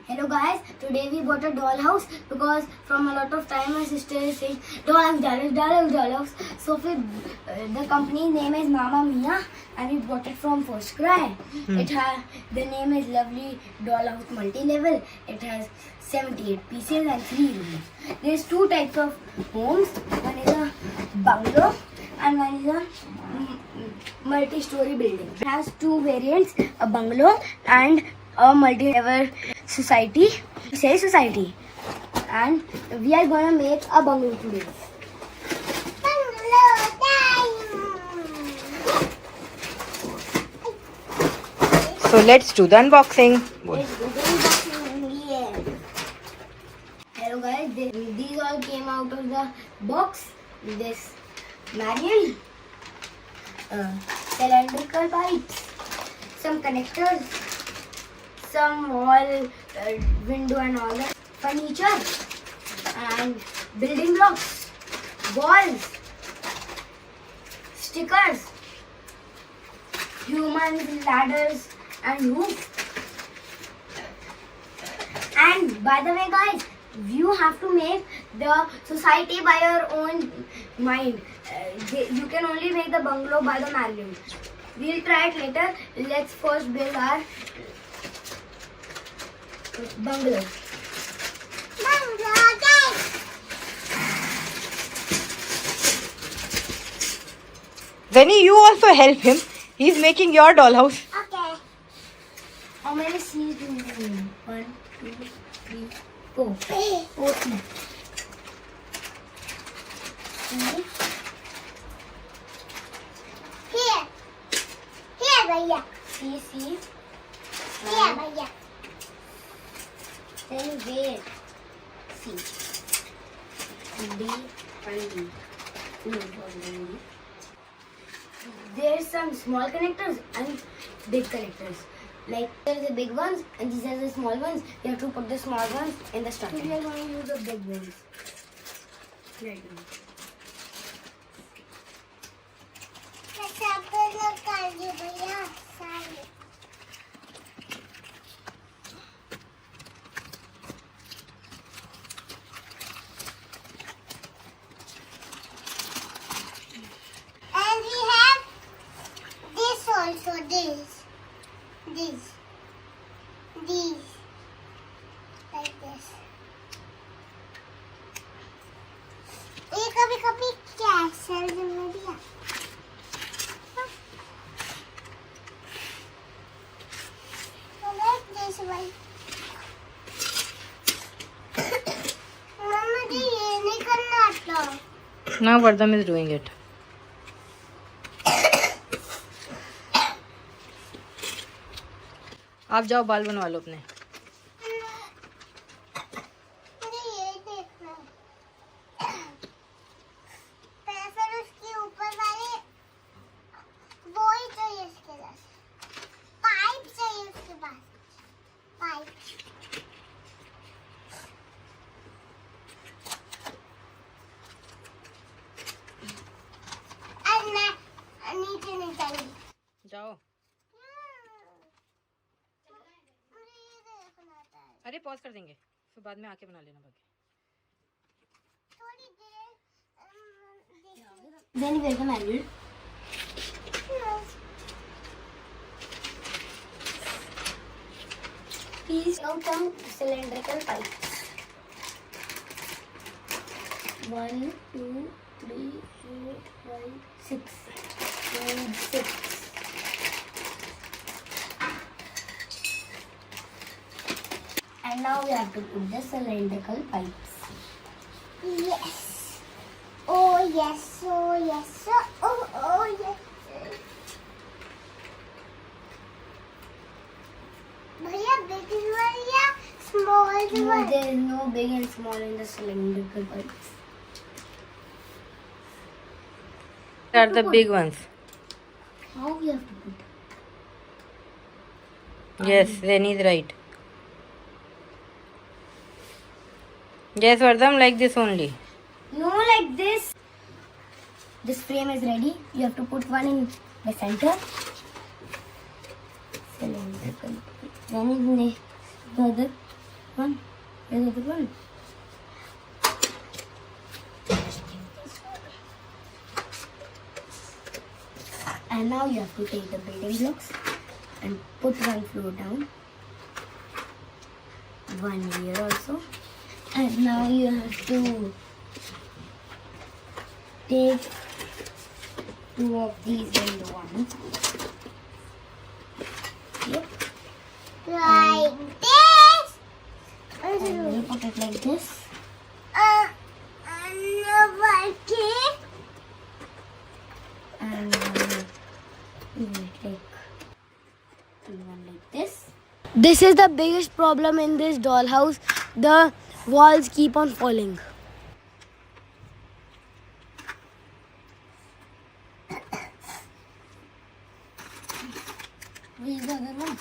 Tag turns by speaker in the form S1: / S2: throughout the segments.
S1: Hello guys, today we bought a dollhouse because from a lot of time my sister is saying dollhouse. So the company name is Mama Mia and we bought it from First Cry. The name is Lovely Dollhouse Multi-Level. It has 78 pieces and 3 rooms. There's 2 types of homes. One is a bungalow and one is a multi-story building. It has 2 variants, a bungalow and a multi-level society. We say society, and we are gonna make a bungalow today. Bungalow time!
S2: So let's do the unboxing.
S1: Let's do the unboxing. Yeah. Hello guys, these all came out of the box. This manual, cylindrical pipes, some connectors, some wall, window and all that, furniture and building blocks, walls, stickers, humans, ladders and roof. And by the way guys, you have to make the society by your own mind. You can only make the bungalow by the manual. We'll try it later. Let's first build our bungalow.
S2: Zeni, you also help him. He's making your dollhouse.
S1: Okay. How many C's do we need? 1, 2, 3, 4. 4 C's. Here, भैया. C. Here, भैया. Then wait. C. D and D. No, D. There's some small connectors and big connectors. Like there's the big ones and these are the small ones. You have to put the small ones in the starter. We are going to use the big ones. Right now.
S3: Also these like this. ये कभी castle में दिया. So like this one. Mama जी ये नहीं करना आता.
S2: Now Vardham is doing it. आप जाओ बाल बनवा लो अपने.
S3: मुझे ये देखना है. फिर उसके ऊपर वाले वो ही चाहिए इसके पास. पाइप चाहिए उसके पास. पाइप. और मैं नीचे नहीं जाऊंगी.
S2: जाओ. अरे पॉज कर देंगे, फिर बाद में आके बना लेना बाकी.
S3: थोड़ी देर
S1: Then where's the manual? Please count some cylindrical pipes. 1, 2, 3, 4, 5, 6. 6. And now we have to put the cylindrical pipes.
S3: Yes. Oh yes. Oh yes. Oh yes. भैया big one या small
S1: No,
S3: one?
S1: there is no big and small in the cylindrical pipes.
S2: These are the big ones.
S1: How we have to put?
S2: Yes, Zeni is right. Yes, Vardham, like this only.
S1: No, like this. This frame is ready. You have to put one in the center. Cylindrical. Then in the other is the other one? And now you have to take the building blocks and put one floor down, one here also, and now you have to take two of these in one. Yep.
S3: Like this.
S1: And we'll put it like this. And we will take one like this. This is the biggest problem in this dollhouse. The walls keep on falling. Where is the other one?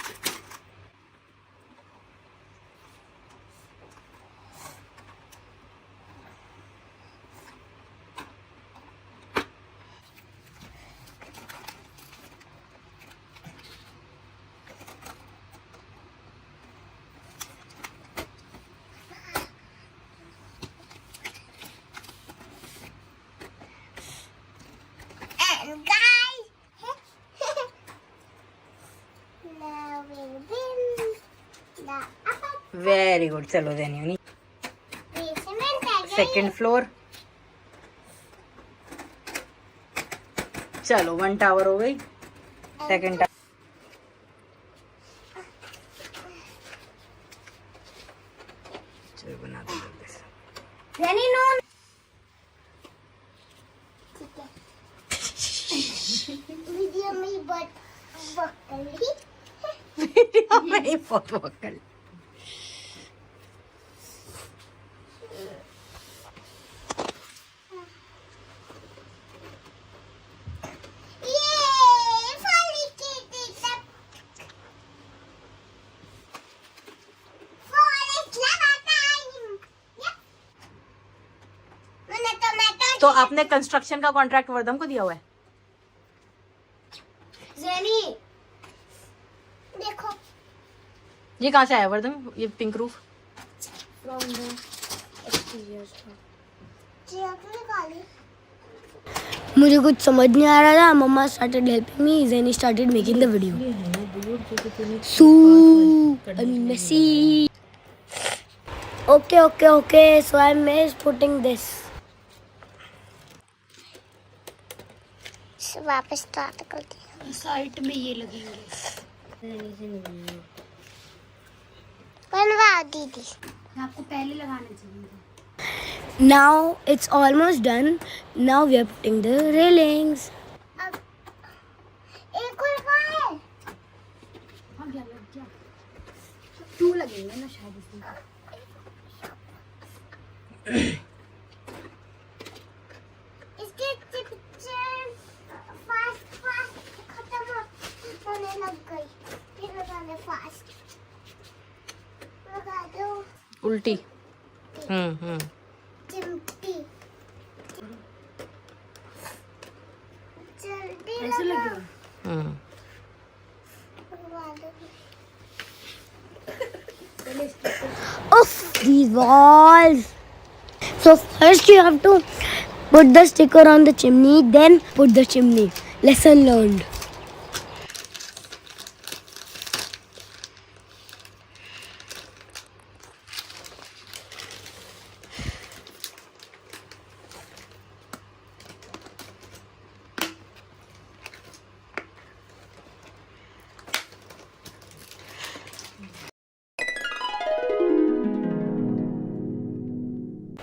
S3: And guys, now we will the upper
S2: Very good. चलो Zeni.
S3: basement.
S2: Second floor. चलो 1 tower हो गई. Second tower. चलो बना दो जल्दी से.
S1: Zeni, no.
S3: Video में but वक्कली.
S2: वीडियो में ही बहुत वक्कल.
S3: Yay! Finally get it up. Forest lava time. Yep. मैंने टमाटर.
S2: तो आपने कंस्ट्रक्शन का कॉन्ट्रैक्ट वर्धम को दिया हुआ है.
S1: Zeni.
S3: देखो.
S2: ये कहाँ से आया वर्धम? ये pink roof.
S1: From the exterior.
S3: जी आपने निकाली.
S1: मुझे कुछ समझ नहीं आ रहा था. Mama started helping me. Zeni started making the video. Messy. Okay. So I missed putting this.
S3: वापस स्टार्ट कर दिया.
S1: साइड में ये लगेंगे.
S3: बनवा दीदी.
S1: आपको पहले लगाने चाहिए. Now it's almost done. Now we are putting the railings.
S3: अब एक और कहाँ है?
S1: हाँ क्या लग गया? 2 लगेंगे ना शायद इसमें.
S3: इसके पिक्चर फास्ट खत्म होने लग गई. फिर लगाने फास्ट. लगा दो.
S2: उल्टी.
S3: चिमटी. जल्दी
S1: ऐसे
S3: लगा.
S1: लगेगा.
S3: लगा दो.
S1: Oof, these walls. So first you have to put the sticker on the chimney, then put the chimney. Lesson learned.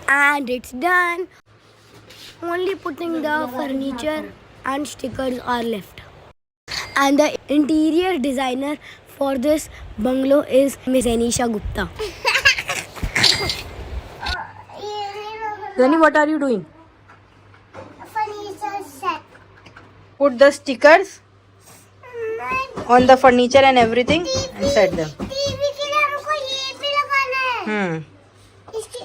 S1: And it's done. Only putting the furniture and stickers are left. And the interior designer for this bungalow is Miss Anisha Gupta.
S2: Zeni, what are you doing?
S3: Furniture set.
S2: Put the stickers on the furniture and everything and set them.
S3: TV के लिए हमको ये भी लगाना है. इसके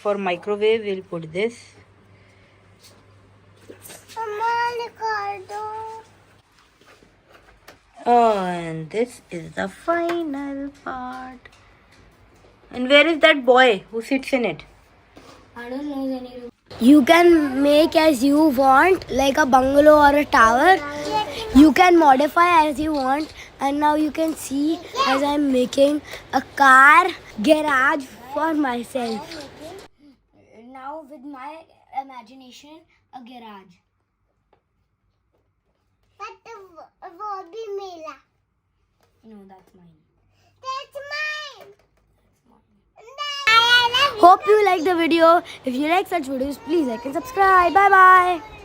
S2: For microwave, we'll put this.
S3: मम्मा निकाल दो.
S2: Oh, and this is the final part. And where is that boy who sits in it?
S1: I don't know Zeni. You can make as you want, like a bungalow or a tower. You can modify as you want. And now you can see as I'm making a car garage for myself. Now with my imagination, a garage.
S3: But वो भी मेला.
S1: No, that's mine.
S3: That's mine.
S1: Hope you like the video. If you like such videos, please like and subscribe. Bye bye.